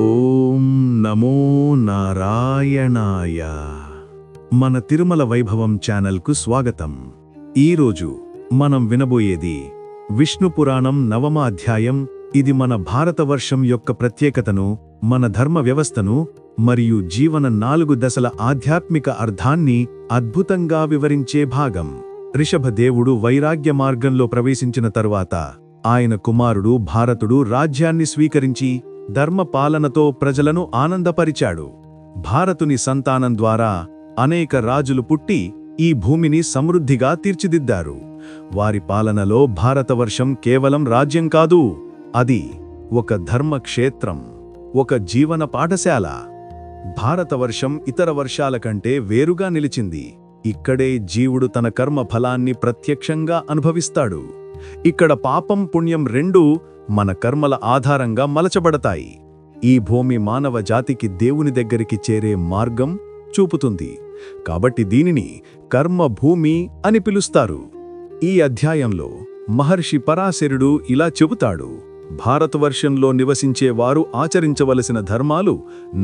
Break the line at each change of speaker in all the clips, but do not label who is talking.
ఓం నమో నారాయణాయ. మన తిరుమల వైభవం ఛానల్కు స్వాగతం. ఈరోజు మనం వినబోయేది విష్ణు పురాణం 9వ అధ్యాయం. ఇది మన భారతవర్షం యొక్క ప్రత్యేకతను, మన ధర్మ వ్యవస్థను మరియు జీవన 4 దశల ఆధ్యాత్మిక అర్థాన్ని అద్భుతంగా వివరించే భాగం. రిషభదేవుడు వైరాగ్య మార్గంలో ప్రవేశించిన తరువాత ఆయన కుమారుడు భారతుడు రాజ్యాన్ని స్వీకరించి ధర్మ పాలనతో ప్రజలను ఆనందపరిచాడు. భారతుని సంతానం ద్వారా అనేక రాజులు పుట్టి ఈ భూమిని సమృద్ధిగా తీర్చిదిద్దారు. వారి పాలనలో భారతవర్షం కేవలం రాజ్యం కాదు, అది ఒక ధర్మక్షేత్రం, ఒక జీవన పాఠశాల. భారతవర్షం ఇతర వర్షాల కంటే వేరుగా నిలిచింది. ఇక్కడే జీవుడు తన కర్మ ఫలాన్ని ప్రత్యక్షంగా అనుభవిస్తాడు. ఇక్కడ పాపం పుణ్యం రెండూ మన కర్మల ఆధారంగా మలచబడతాయి. ఈ భూమి మానవ జాతికి దేవుని దగ్గరికి చేరే మార్గం చూపుతుంది. కాబట్టి దీనిని కర్మభూమి అని పిలుస్తారు. ఈ అధ్యాయంలో మహర్షి పరాశరుడు ఇలా చెబుతాడు: భారతవర్షంలో నివసించేవారు ఆచరించవలసిన ధర్మాలు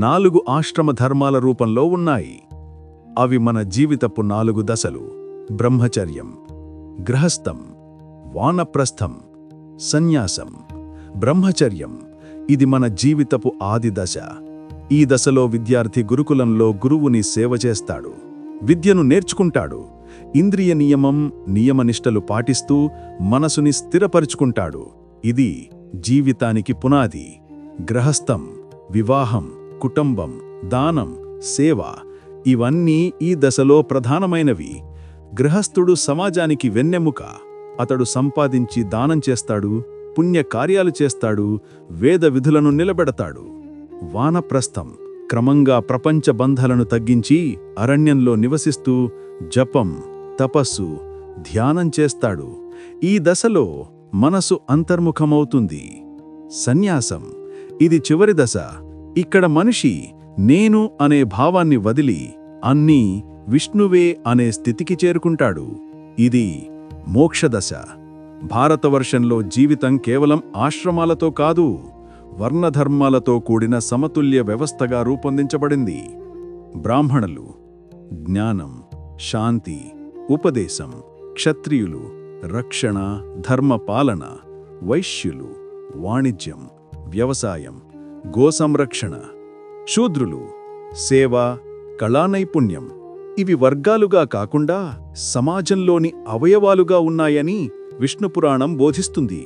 4 ఆశ్రమ ధర్మాల రూపంలో ఉన్నాయి. అవి మన జీవితపు 4 దశలు: బ్రహ్మచర్యం, గృహస్థం, వానప్రస్థం, సన్యాసం. బ్రహ్మచర్యం ఇది మన జీవితపు ఆది దశ. ఈ దశలో విద్యార్థి గురుకులంలో గురువుని సేవ చేస్తాడు, విద్యను నేర్చుకుంటాడు, ఇంద్రియ నియమం, నియమనిష్టలు పాటిస్తూ మనసుని స్థిరపరుచుకుంటాడు. ఇది జీవితానికి పునాది. గృహస్థం వివాహం, కుటుంబం, దానం, సేవ ఇవన్నీ ఈ దశలో ప్రధానమైనవి. గృహస్థుడు సమాజానికి వెన్నెముక. అతడు సంపాదించి దానం చేస్తాడు, పుణ్యకార్యాలు చేస్తాడు, వేద విధులను నిలబెడతాడు. వానప్రస్థం క్రమంగా ప్రపంచ బంధాలను తగ్గించి అరణ్యంలో నివసిస్తూ జపం, తపస్సు, ధ్యానం చేస్తాడు. ఈ దశలో మనసు అంతర్ముఖమవుతుంది. సన్యాసం ఇది చివరి దశ. ఇక్కడ మనిషి నేను అనే భావాన్ని వదిలి అన్నీ విష్ణువే అనే స్థితికి చేరుకుంటాడు. ఇది మోక్షదశ. భారతవర్షంలో జీవితం కేవలం ఆశ్రమాలతో కాదు, వర్ణధర్మాలతో కూడిన సమతుల్య వ్యవస్థగా రూపొందించబడింది. బ్రాహ్మణులు జ్ఞానం, శాంతి, ఉపదేశం, క్షత్రియులు రక్షణ, ధర్మపాలన, వైశ్యులు వాణిజ్యం, వ్యవసాయం, గోసంరక్షణ, శూద్రులు సేవ, కళానైపుణ్యం. ఇవి వర్గాలుగా కాకుండా సమాజంలోని అవయవాలుగా ఉన్నాయని విష్ణుపురాణం బోధిస్తుంది.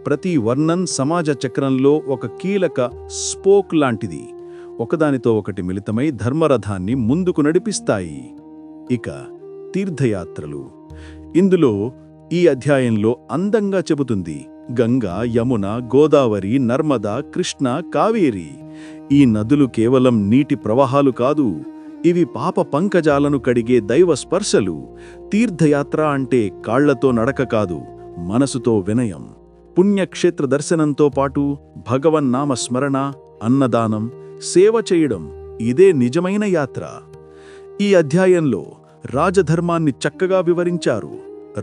ప్రతి వర్ణం సమాజ చక్రంలో ఒక కీలక స్పోక్ లాంటిది. ఒకదానితో ఒకటి మిళితమై ధర్మరథాన్ని ముందుకు నడిపిస్తాయి. ఇక తీర్థయాత్రలు. ఇందులో ఈ అధ్యాయంలో అందంగా చెబుతుంది: గంగా, యమున, గోదావరి, నర్మదా, కృష్ణ, కావేరి. ఈ నదులు కేవలం నీటి ప్రవాహాలు కాదు, ఇవి పాప పంకజాలను కడిగే దైవ స్పర్శలు. తీర్థయాత్ర అంటే కాళ్లతో నడక కాదు, మనసుతో వినయం. పుణ్యక్షేత్ర దర్శనంతో పాటు భగవన్నామ స్మరణ, అన్నదానం, సేవ చేయడం, ఇదే నిజమైన యాత్ర. ఈ అధ్యాయంలో రాజధర్మాన్ని చక్కగా వివరించారు.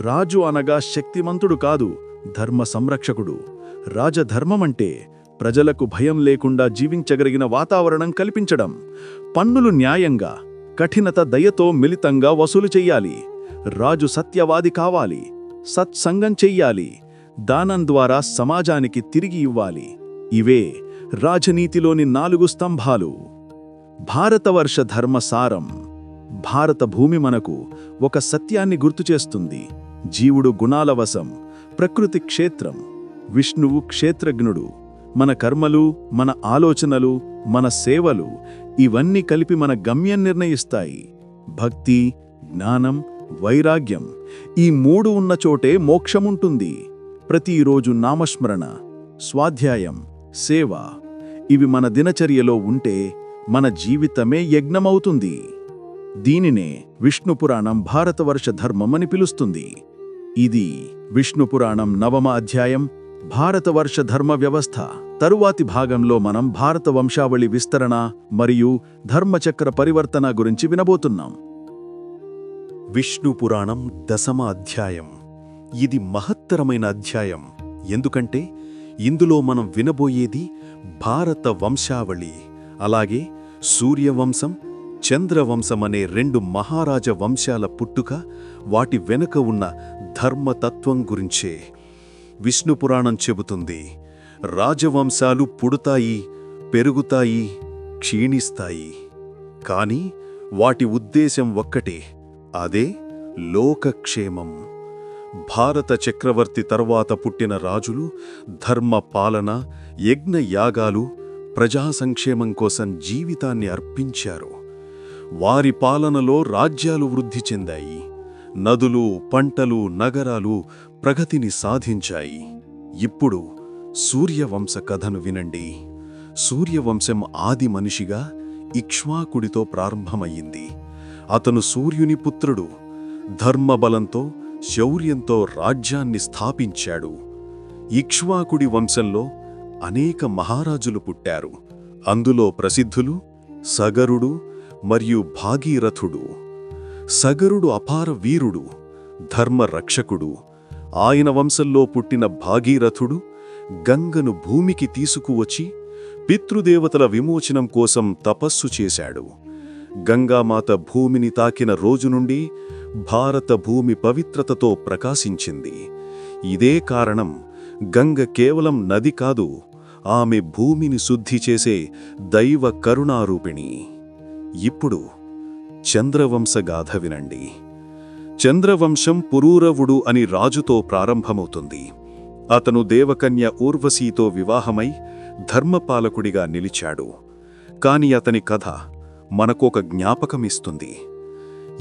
రాజు అనగా శక్తిమంతుడు కాదు, ధర్మ సంరక్షకుడు. రాజధర్మమంటే ప్రజలకు భయం లేకుండా జీవించగలిగిన వాతావరణం కల్పించడం. పన్నులు న్యాయంగా, కఠినత దయతో మిళితంగా వసూలు చెయ్యాలి. రాజు సత్యవాది కావాలి, సత్సంగం చెయ్యాలి, దానం ద్వారా సమాజానికి తిరిగి ఇవ్వాలి. ఇవే రాజనీతిలోని 4 స్తంభాలు. భారతవర్ష ధర్మసారం. భారత భూమి మనకు ఒక సత్యాన్ని గుర్తుచేస్తుంది: జీవుడు గుణాల వశం, ప్రకృతి క్షేత్రం, విష్ణువు క్షేత్రజ్ఞుడు. మన కర్మలు, మన ఆలోచనలు, మన సేవలు ఇవన్నీ కలిపి మన గమ్యం నిర్ణయిస్తాయి. భక్తి, జ్ఞానం, వైరాగ్యం ఈ 3 ఉన్న చోటే మోక్షముంటుంది. ప్రతిరోజు నామస్మరణ, స్వాధ్యాయం, సేవ ఇవి మన దినచర్యలో ఉంటే మన జీవితమే యజ్ఞమవుతుంది. దీనినే విష్ణుపురాణం భారతవర్ష ధర్మమని పిలుస్తుంది. ఇది విష్ణుపురాణం 9వ అధ్యాయం, భారతవర్ష ధర్మ వ్యవస్థ. తరువాతి భాగంలో మనం భారత వంశావళి విస్తరణ మరియు ధర్మచక్ర పరివర్తన గురించి వినబోతున్నాం. విష్ణుపురాణం 10వ అధ్యాయం. ఇది మహత్తరమైన అధ్యాయం. ఎందుకంటే ఇందులో మనం వినబోయేది భారత వంశావళి, అలాగే సూర్యవంశం, చంద్రవంశమనే రెండు మహారాజ వంశాల పుట్టుక, వాటి వెనుక ఉన్న ధర్మతత్వం గురించే విష్ణుపురాణం చెబుతుంది. రాజవంశాలు పుడతాయి, పెరుగుతాయి, క్షీణిస్తాయి. కాని వాటి ఉద్దేశం ఒక్కటే, అదే లోకక్షేమం. భారత చక్రవర్తి తర్వాత పుట్టిన రాజులు ధర్మ పాలన, యజ్ఞయాగాలు, ప్రజా సంక్షేమం కోసం జీవితాన్ని అర్పించారు. వారి పాలనలో రాజ్యాలు వృద్ధి చెందాయి. నదులు, పంటలు, నగరాలు ప్రగతిని సాధించాయి. ఇప్పుడు సూర్యవంశ కథను వినండి. సూర్యవంశం ఆది మనిషిగా ఇక్ష్వాకుడితో ప్రారంభమయ్యింది. అతను సూర్యుని పుత్రుడు. ధర్మబలంతో, శౌర్యంతో రాజ్యాన్ని స్థాపించాడు. ఇక్ష్వాకుడి వంశంలో అనేక మహారాజులు పుట్టారు. అందులో ప్రసిద్ధులు సగరుడు మరియు భాగీరథుడు. సగరుడు అపార వీరుడు, ధర్మరక్షకుడు. ఆయన వంశంలో పుట్టిన భాగీరథుడు గంగను భూమికి తీసుకువచ్చి పితృదేవతల విమోచనం కోసం తపస్సు చేశాడు. గంగామాత భూమిని తాకిన రోజు నుండి భారత భూమి పవిత్రతతో ప్రకాశించింది. ఇదే కారణం, గంగ కేవలం నది కాదు, ఆమె భూమిని శుద్ధి చేసే దైవ కరుణారూపిణి. ఇప్పుడు చంద్రవంశగాథ వినండి. చంద్రవంశం పురూరవుడు అని రాజుతో ప్రారంభమవుతుంది. అతను దేవకన్య ఊర్వశీతో వివాహమై ధర్మపాలకుడిగా నిలిచాడు. కాని అతని కథ మనకొక జ్ఞాపకమిస్తుంది.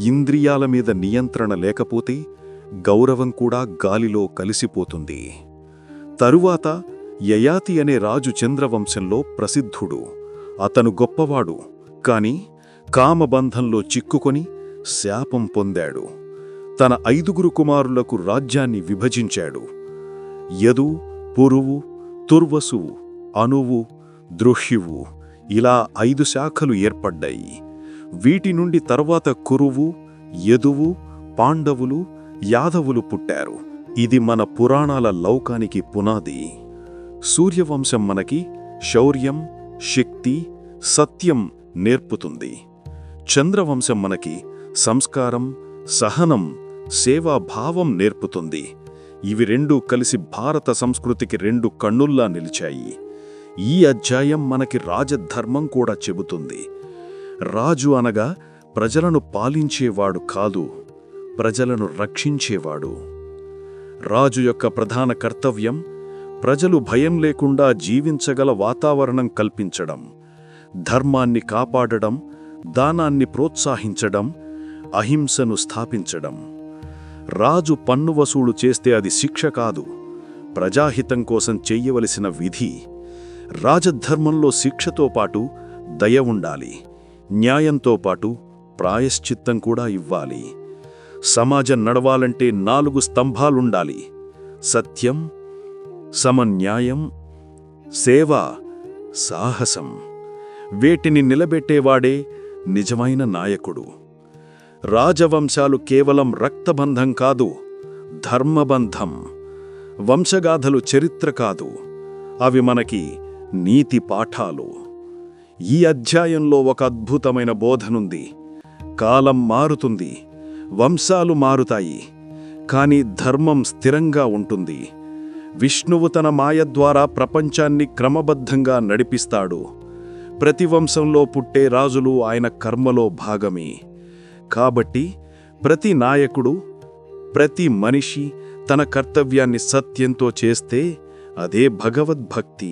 ఇంద్రియాల మీద నియంత్రణ లేకపోతే గౌరవం కూడా గాలిలో కలిసిపోతుంది. తరువాత యయాతి అనే రాజు చంద్రవంశంలో ప్రసిద్ధుడు. అతను గొప్పవాడు, కాని కామబంధంలో చిక్కుకొని శాపం పొందాడు. తన 5 కుమారులకు రాజ్యాన్ని విభజించాడు. యదు, పురువు, తుర్వసువు, అనువు, దృహ్యువు, ఇలా 5 శాఖలు ఏర్పడ్డాయి. వీటి నుండి తర్వాత కురువు, యదువు, పాండవులు, యాదవులు పుట్టారు. ఇది మన పురాణాల లౌకానికి పునాది. సూర్యవంశం మనకి శౌర్యం, శక్తి, సత్యం నేర్పుతుంది. చంద్రవంశం మనకి సంస్కారం, సహనం, సేవాభావం నేర్పుతుంది. ఇవి రెండూ కలిసి భారత సంస్కృతికి 2 కన్నుల్లా నిలిచాయి. ఈ అధ్యాయం మనకి రాజధర్మం కూడా చెబుతుంది. రాజు అనగా ప్రజలను పాలించేవాడు కాదు, ప్రజలను రక్షించేవాడు. రాజు యొక్క ప్రధాన కర్తవ్యం ప్రజలు భయం లేకుండా జీవించగల వాతావరణం కల్పించడం, ధర్మాన్ని కాపాడడం, దానాన్ని ప్రోత్సహించడం, అహింసను స్థాపించడం. రాజు పన్ను వసూలు చేస్తే అది శిక్ష కాదు, ప్రజాహితం కోసం చెయ్యవలసిన విధి. రాజధర్మంలో శిక్షతో పాటు దయ ఉండాలి, న్యాయంతో పాటు ప్రాయశ్చిత్తం కూడా ఇవ్వాలి. సమాజం నడవాలంటే 4 స్తంభాలుండాలి: సత్యం, సమన్యాయం, సేవ, సాహసం. వీటిని నిలబెట్టేవాడే నిజమైన నాయకుడు. రాజవంశాలు కేవలం రక్తబంధం కాదు, ధర్మబంధం. వంశగాథలు చరిత్ర కాదు, అవి మనకి నీతి పాఠాలు. ఈ అధ్యాయంలో ఒక అద్భుతమైన బోధనుంది. కాలం మారుతుంది, వంశాలు మారుతాయి, కాని ధర్మం స్థిరంగా ఉంటుంది. విష్ణువు తన మాయ ద్వారా ప్రపంచాన్ని క్రమబద్ధంగా నడిపిస్తాడు. ప్రతి వంశంలో పుట్టే రాజులు ఆయన కర్మలో భాగమే. కాబట్టి ప్రతి నాయకుడు, ప్రతి మనిషి తన కర్తవ్యాన్ని సత్యంతో చేస్తే అదే భగవద్భక్తి.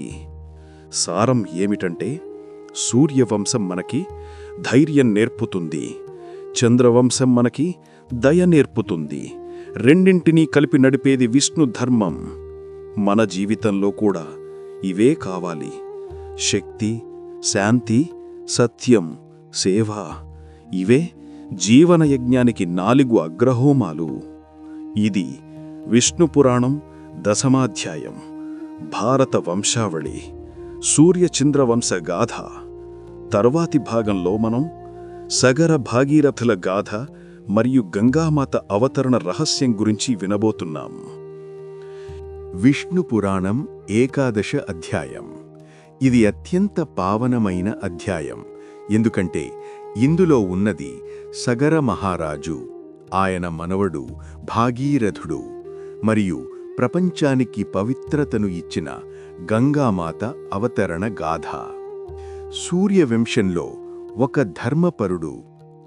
సారం ఏమిటంటే, సూర్యవంశం మనకి ధైర్యం నేర్పుతుంది, చంద్రవంశం మనకి దయ నేర్పుతుంది. రెండింటినీ కలిపి నడిపేది విష్ణు ధర్మం. మన జీవితంలో కూడా ఇవే కావాలి: శక్తి, శాంతి, సత్యం, సేవ. ఇవే జీవన యజ్ఞానికి 4 అగ్రహోమాలు. ఇది విష్ణుపురాణం 10వ భారత వంశావళి, సూర్యచంద్రవంశ గాథ. తరువాతి భాగంలో మనం సగర భాగీరథుల గాథ మరియు గంగామాత అవతరణ రహస్యం గురించి వినబోతున్నాం. విష్ణుపురాణం 11వ అధ్యాయం. ఇది అత్యంత పావనమైన అధ్యాయం, ఎందుకంటే ఇందులో ఉన్నది సగర మహారాజు, ఆయన మనవడు భాగీరథుడు మరియు ప్రపంచానికి పవిత్రతను ఇచ్చిన గంగామాత అవతరణ గాథ. సూర్యవంశంలో ఒక ధర్మపరుడు,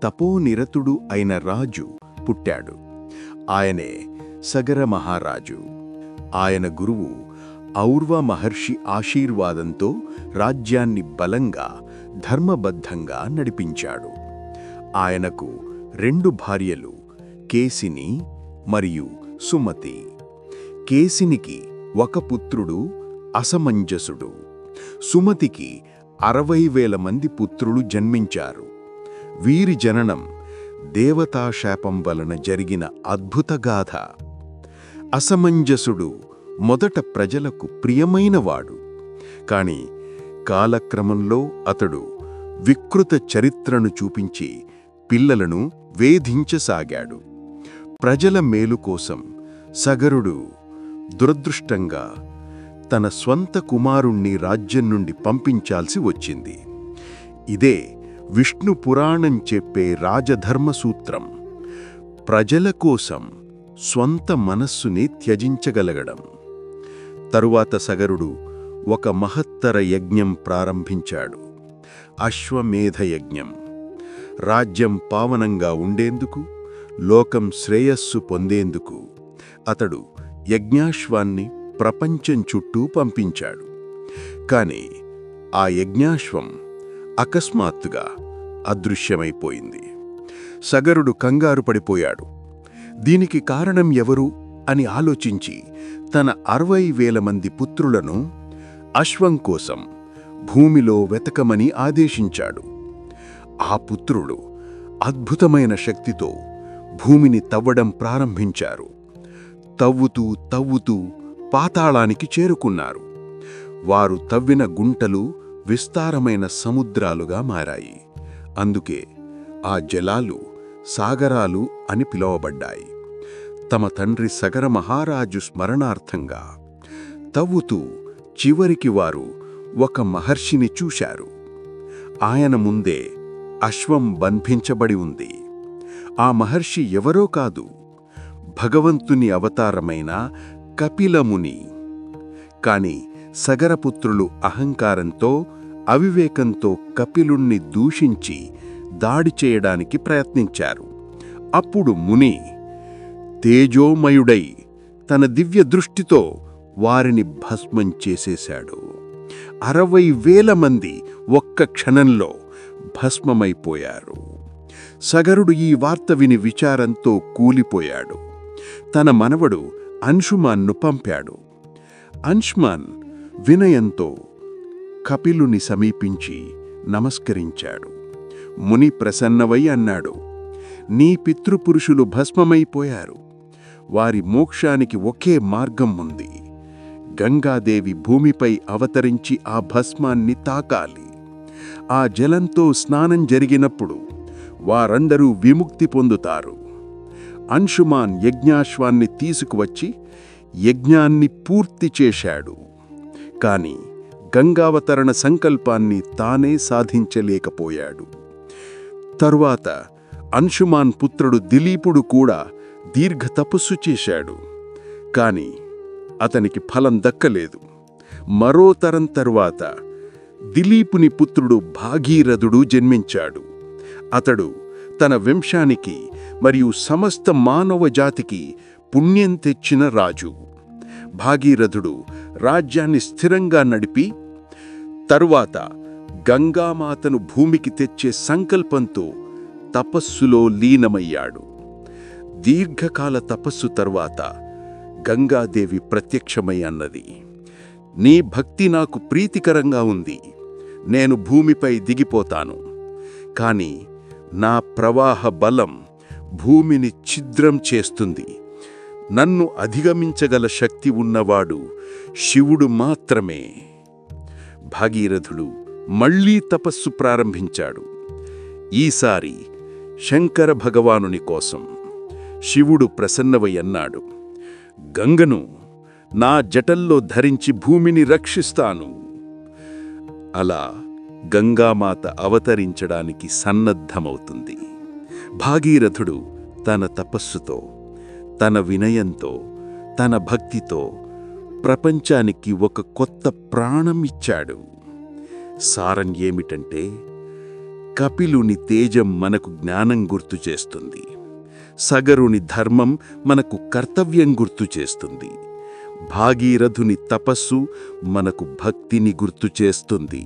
తపోనిరతుడు అయిన రాజు పుట్టాడు. ఆయనే సగర మహారాజు. ఆయన గురువు ఔర్వ మహర్షి ఆశీర్వాదంతో రాజ్యాన్ని బలంగా, ధర్మబద్ధంగా నడిపించాడు. ఆయనకు 2 భార్యలు, కేసిని మరియు సుమతి. కేసినికి ఒక పుత్రుడు అసమంజసుడు. సుమతికి 60,000 మంది పుత్రులు జన్మించారు. వీరి జననం దేవతాశాపం వలన జరిగిన అద్భుతగాథ. అసమంజసుడు మొదట ప్రజలకు ప్రియమైనవాడు, కాని కాలక్రమంలో అతడు వికృత చరిత్రను చూపించి పిల్లలను వేధించసాగాడు. ప్రజల మేలు కోసం సగరుడు దురదృష్టంగా తన స్వంత కుమారుణ్ణి రాజ్యం నుండి పంపించాల్సి వచ్చింది. ఇదే విష్ణు పురాణం చెప్పే రాజధర్మసూత్రం. ప్రజల కోసం స్వంత మనస్సుని త్యజించగలగడం. తరువాత సగరుడు ఒక మహత్తర యజ్ఞం ప్రారంభించాడు, అశ్వమేధ యజ్ఞం. రాజ్యం పావనంగా ఉండేందుకు, లోకం శ్రేయస్సు పొందేందుకు అతడు యజ్ఞాశ్వాన్ని ప్రపంచం చుట్టూ పంపించాడు. కాని ఆ యజ్ఞాశ్వం అకస్మాత్తుగా అదృశ్యమైపోయింది. సగరుడు కంగారు పడిపోయాడు. దీనికి కారణం ఎవరు అని ఆలోచించి తన 60,000 మంది పుత్రులను అశ్వం కోసం భూమిలో వెతకమని ఆదేశించాడు. ఆ పుత్రులు అద్భుతమైన శక్తితో భూమిని తవ్వడం ప్రారంభించారు. తవ్వుతూ తవ్వుతూ పాతాళానికి చేరుకున్నారు. వారు తవ్విన గుంటలు విస్తారమైన సముద్రాలుగా మారాయి. అందుకే ఆ జలాలు సాగరాలు అని పిలువబడ్డాయి. తమ తండ్రి సగర మహారాజు స్మరణార్థంగా తవ్వుతూ చివరికి వారు ఒక మహర్షిని చూశారు. ఆయన ముందే అశ్వం బంధించబడి ఉంది. ఆ మహర్షి ఎవరో కాదు, భగవంతుని అవతారమైన కపిలముని. కాని సగరపుత్రులు అహంకారంతో, అవివేకంతో కపిలుణ్ణి దూషించి దాడి చేయడానికి ప్రయత్నించారు. అప్పుడు ముని తేజోమయుడై తన దివ్య దృష్టితో వారిని భస్మం చేసేశాడు. 60,000 మంది ఒక్క క్షణంలో భస్మమైపోయారు. సగరుడు ఈ వార్త విని విచారంతో కూలిపోయాడు. తన మనవడు అంశుమాన్ను పంపాడు. అంశుమాన్ వినయంతో కపిలుని సమీపించి నమస్కరించాడు. ముని ప్రసన్నవై అన్నాడు, నీ పితృపురుషులు భస్మమైపోయారు. వారి మోక్షానికి ఒకే మార్గం ఉంది. గంగాదేవి భూమిపై అవతరించి ఆ భస్మాన్ని తాకాలి. ఆ జలంతో స్నానం జరిగినప్పుడు వారందరూ విముక్తి పొందుతారు. అంశుమాన్ యజ్ఞాశ్వాన్ని తీసుకువచ్చి యజ్ఞాన్ని పూర్తి చేశాడు. కాని గంగావతరణ సంకల్పాన్ని తానే సాధించలేకపోయాడు. తరువాత అంశుమాన్ పుత్రుడు దిలీపుడు కూడా దీర్ఘ తపస్సు చేశాడు. కాని అతనికి ఫలం దక్కలేదు. మరో తరం తరువాత దిలీపుని పుత్రుడు భాగీరథుడు జన్మించాడు. అతడు తన వంశానికి మరియు సమస్త మానవ జాతికి పుణ్యం తెచ్చిన రాజు. భాగీరథుడు రాజ్యాన్ని స్థిరంగా నడిపి తరువాత గంగామాతను భూమికి తెచ్చే సంకల్పంతో తపస్సులో లీనమయ్యాడు. దీర్ఘకాల తపస్సు తరువాత గంగాదేవి ప్రత్యక్షమై అన్నది, నీ భక్తి నాకు ప్రీతికరంగా ఉంది. నేను భూమిపై దిగిపోతాను. కాని నా ప్రవాహ బలం భూమిని ఛిద్రం చేస్తుంది. నన్ను అధిగమించగల శక్తి ఉన్నవాడు శివుడు మాత్రమే. భాగీరథుడు మళ్లీ తపస్సు ప్రారంభించాడు. ఈసారి శంకర భగవానుని కోసం శివుడు ప్రసన్నవై అన్నాడు, గంగను నా జటల్లో ధరించి భూమిని రక్షిస్తాను. అలా గంగామాత అవతరించడానికి సన్నద్ధమవుతుంది. భాగీరథుడు తన తపస్సుతో, తన వినయంతో, తన భక్తితో ప్రపంచానికి ఒక కొత్త ప్రాణం ఇచ్చాడు. సారం ఏమిటంటే, కపిలుని తేజం మనకు జ్ఞానం గుర్తు చేస్తుంది, సగరుని ధర్మం మనకు కర్తవ్యం గుర్తు చేస్తుంది, భాగీరథుని తపస్సు మనకు భక్తిని గుర్తు చేస్తుంది.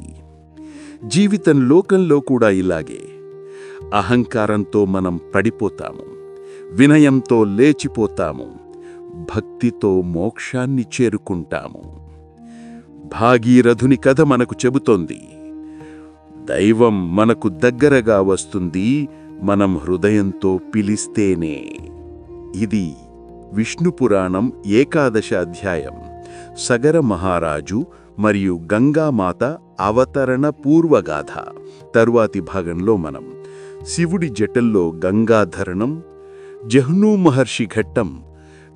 జీవితం లోకంలో కూడా ఇలాగే. అహంకారంతో మనం పడిపోతాము, వినయంతో లేచిపోతాము, భక్తితో మోక్షాన్ని చేరుకుంటాము. భాగీరథుని కథ మనకు చెబుతోంది, దైవం మనకు దగ్గరగా వస్తుంది మనం హృదయంతో పిలిస్తేనే. ఇది విష్ణు పురాణం 11వ అధ్యాయం, సగర మహారాజు మరియు గంగామాత అవతరణ పూర్వగాథ. తరువాతి భాగంలో మనం శివుడి జటల్లో గంగాధరణం, జహ్నూ మహర్షి ఘట్టం,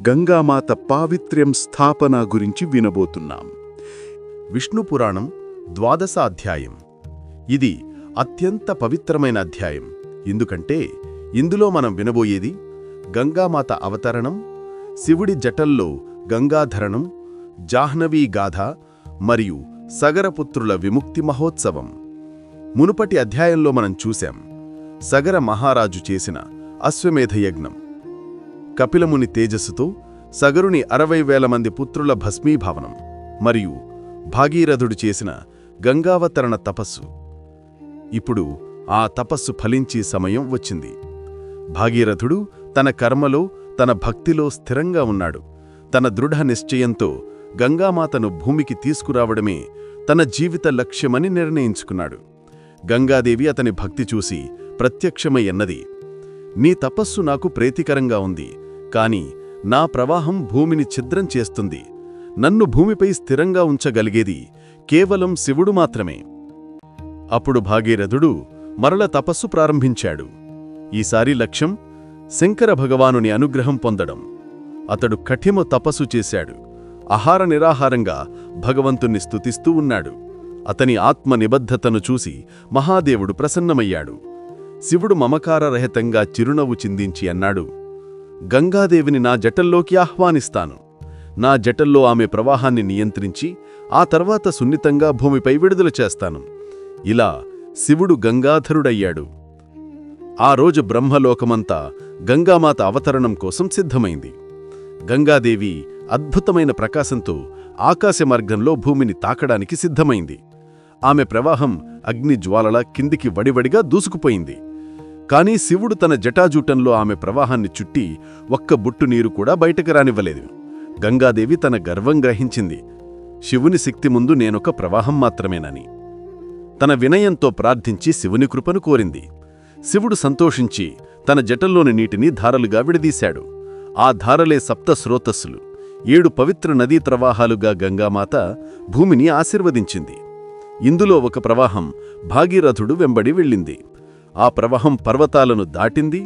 గంగామాత పావిత్ర్యం స్థాపన గురించి వినబోతున్నాం.
విష్ణు పురాణం 12వ అధ్యాయం. ఇది అత్యంత పవిత్రమైన అధ్యాయం. ఎందుకంటే ఇందులో మనం వినబోయేది గంగామాత అవతరణం, శివుడి జటల్లో గంగాధరణం, జాహ్నవీ గాథ మరియు సగరపుత్రుల విముక్తి మహోత్సవం. మునుపటి అధ్యాయంలో మనం చూశాం సగర మహారాజు చేసిన అశ్వమేధ యజ్ఞం, కపిలముని తేజస్సుతో సగరుని 60,000 మంది పుత్రుల భస్మీభావనం మరియు భాగీరథుడు చేసిన గంగావతరణ తపస్సు. ఇప్పుడు ఆ తపస్సు ఫలించి సమయం వచ్చింది. భాగీరథుడు తన కర్మలో, తన భక్తిలో స్థిరంగా ఉన్నాడు. తన దృఢ నిశ్చయంతో గంగామాతను భూమికి తీసుకురావడమే తన జీవిత లక్ష్యమని నిర్ణయించుకున్నాడు. గంగాదేవి అతని భక్తి చూసి ప్రత్యక్షమై అన్నది, నీ తపస్సు నాకు ప్రీతికరంగా ఉంది, కాని నా ప్రవాహం భూమిని ఛిద్రం చేస్తుంది. నన్ను భూమిపై స్థిరంగా ఉంచగలిగేది కేవలం శివుడు మాత్రమే. అప్పుడు భాగీరథుడు మరల తపస్సు ప్రారంభించాడు. ఈసారి లక్ష్యం శంకర భగవానుని అనుగ్రహం పొందడం. అతడు కఠిన తపస్సు చేశాడు. ఆహార నిరాహారంగా భగవంతుణ్ణి స్తుతిస్తూ ఉన్నాడు. అతని ఆత్మ నిబద్ధతను చూసి మహాదేవుడు ప్రసన్నమయ్యాడు. శివుడు మమకారరహితంగా చిరునవ్వు చిందించి అన్నాడు, గంగాదేవిని నా జటల్లోకి ఆహ్వానిస్తాను. నా జటల్లో ఆమె ప్రవాహాన్ని నియంత్రించి ఆ తర్వాత సున్నితంగా భూమిపై విడుదల చేస్తాను. ఇలా శివుడు గంగాధరుడయ్యాడు. ఆ రోజు బ్రహ్మలోకమంతా గంగామాత అవతరణం కోసం సిద్ధమైంది. గంగాదేవి అద్భుతమైన ప్రకాశంతో ఆకాశమార్గంలో భూమిని తాకడానికి సిద్ధమైంది. ఆమె ప్రవాహం అగ్నిజ్వాలలా కిందికి వడివడిగా దూసుకుపోయింది. కాని శివుడు తన జటాజూటంలో ఆమె ప్రవాహాన్ని చుట్టి ఒక్క బుట్టు నీరు కూడా బయటకు రానివ్వలేదు. గంగాదేవి తన గర్వం గ్రహించింది, శివుని శక్తి ముందు నేనొక ప్రవాహం మాత్రమేనని. తన వినయంతో ప్రార్థించి శివుని కృపను కోరింది. శివుడు సంతోషించి తన జటల్లోని నీటిని ధారలుగా విడదీశాడు. ఆ ధారలే సప్త స్రోతస్సులు, 7 పవిత్ర నదీ ప్రవాహాలుగా గంగామాత భూమిని ఆశీర్వదించింది. ఇందులో ఒక ప్రవాహం భాగీరథుడు వెంబడి వెళ్ళింది. ఆ ప్రవాహం పర్వతాలను దాటింది,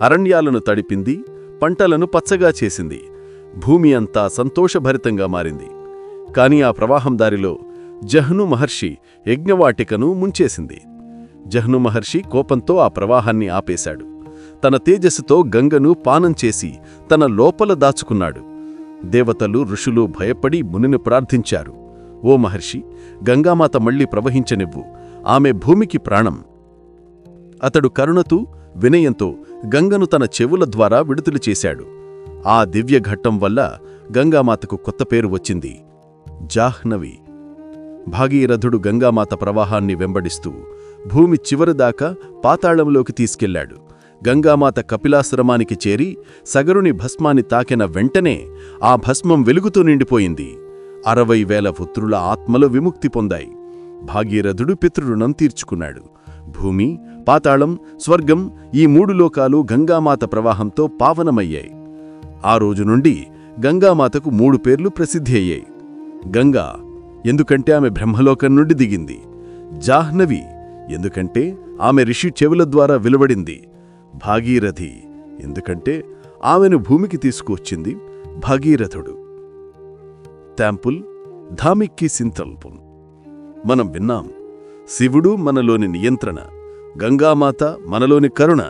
అరణ్యాలను తడిపింది, పంటలను పచ్చగా చేసింది. భూమి అంతా సంతోషభరితంగా మారింది. కాని ఆ ప్రవాహం దారిలో జహ్ను మహర్షి యజ్ఞవాటికను ముంచేసింది. జహ్ను మహర్షి కోపంతో ఆ ప్రవాహాన్ని ఆపేశాడు. తన తేజస్సుతో గంగను పానం చేసి తన లోపల దాచుకున్నాడు. దేవతలు, ఋషులు భయపడి మునిని ప్రార్థించారు, ఓ మహర్షి, గంగామాత మళ్లీ ప్రవహించనివ్వు, ఆమె భూమికి ప్రాణం. అతడు కరుణతో, వినయంతో గంగను తన చెవుల ద్వారా విడుదల చేశాడు. ఆ దివ్యఘట్టం వల్ల గంగామాతకు కొత్త పేరు వచ్చింది, జాహ్నవి. భాగీరథుడు గంగామాత ప్రవాహాన్ని వెంబడిస్తూ భూమి చివరిదాకా పాతాళంలోకి తీసుకెళ్లాడు. గంగామాత కపిలాశ్రమానికి చేరి సగరుని భస్మాన్ని తాకిన వెంటనే ఆ భస్మం వెలుగుతూ నిండిపోయింది. 60,000 పుత్రుల ఆత్మలు విముక్తి పొందాయి. భాగీరథుడు పితృరుణం తీర్చుకున్నాడు. భూమి, పాతాళం, స్వర్గం, ఈ 3 లోకాలు గంగామాత ప్రవాహంతో పావనమయ్యాయి. ఆ రోజు నుండి గంగామాతకు 3 పేర్లు ప్రసిద్ధి అయ్యాయి. గంగా ఎందుకంటే ఆమె బ్రహ్మలోకం నుండి దిగింది, జాహ్నవి ఎందుకంటే ఆమె ఋషి చెవుల ద్వారా వెలువడింది, భాగీరథి ఎందుకంటే ఆమెను భూమికి తీసుకువచ్చింది భాగీరథుడు. తాంపుల్ ధామిక్కి సింతల్పున్. మనం విన్నాం, శివుడు మనలోని నియంత్రణ, గంగామాత మనలోని కరుణ,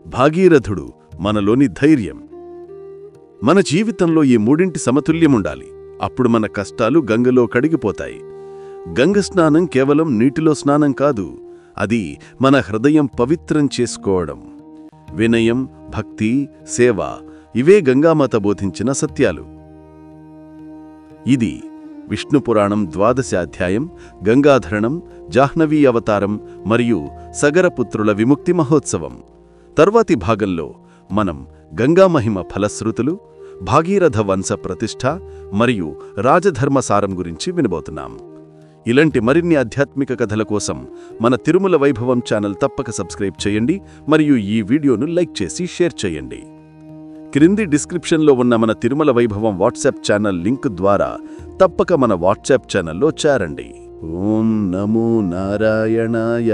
భాగీరథుడు మనలోని ధైర్యం. మన జీవితంలో ఈ మూడింటి సమతుల్యముండాలి. అప్పుడు మన కష్టాలు గంగలో కడిగిపోతాయి. గంగ స్నానం కేవలం నీటిలో స్నానం కాదు, అది మన హృదయం పవిత్రం చేసుకోవడం. వినయం, భక్తి, సేవ ఇవే గంగామాత బోధించిన సత్యాలు. ఇది విష్ణుపురాణం 12వ అధ్యాయం, గంగాధరణం, జాహ్నవీ అవతారం మరియు సగరపుత్రుల విముక్తి మహోత్సవం. తర్వాతి భాగంలో మనం గంగామహిమ ఫలశ్రుతులు, భాగీరథ వంశ ప్రతిష్ఠ మరియు రాజధర్మసారం గురించి వినబోతున్నాం. ఇలాంటి మరిన్ని ఆధ్యాత్మిక కథల కోసం మన తిరుమల వైభవం ఛానల్ తప్పక సబ్స్క్రైబ్ చేయండి మరియు ఈ వీడియోను లైక్ చేసి షేర్ చేయండి. క్రింది డిస్క్రిప్షన్లో ఉన్న మన తిరుమల వైభవం వాట్సాప్ ఛానల్ లింక్ ద్వారా తప్పక మన వాట్సాప్ ఛానల్లో చేరండి. ఓం నమో నారాయణాయ.